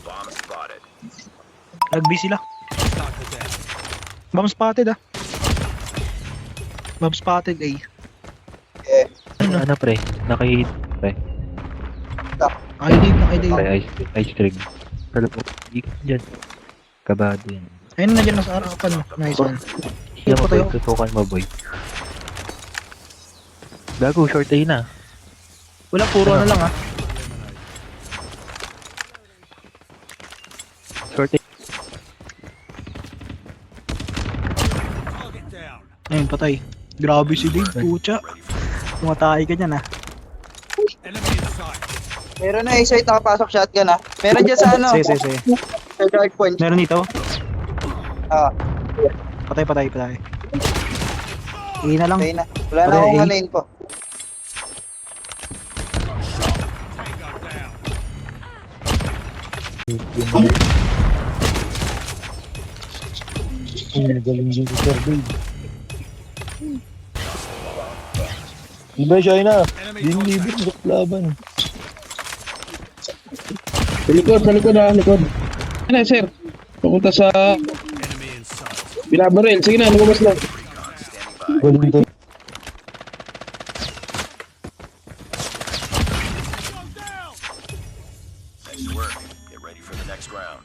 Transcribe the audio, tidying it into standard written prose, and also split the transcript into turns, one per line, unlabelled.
Bomb spotted.
Nag-B sila. Bomb spotted ah. Bomb spotted ay.
Eh,
Ano pre? Nakahit pre.
Nakaidig, nakaidig.
Pre, ice drink. Pero ikot dyan. Kabado yan.
Ayun na dyan nasa harapan. Nice one.
Siya mo boy,
tayo.
tutukan mo boy. Gago, short ay na.
Wala, puro ano lang ah.
Short ay.
Ayun, patay. Grabe si Dave, pucha. Tumatay ka dyan ah.
meron na isa nakapasok shotgun ah. Meron dyan sa ano.
Sige, sige, sige.
Sa dark point.
Meron dito.
Ah,
Patay, patay, patay. Ihi na lang.
okay na. Wala na
Okay,
akong
eh.
ano info.
Galing din si Sir Dave. Iba siya na. Dinilibot sa laban.
Sa likod ah, likod. Ano sir? Papunta sa Binabaril. Sige na, lumabas lang.
Galing din.
Nice work. Get ready for the next round.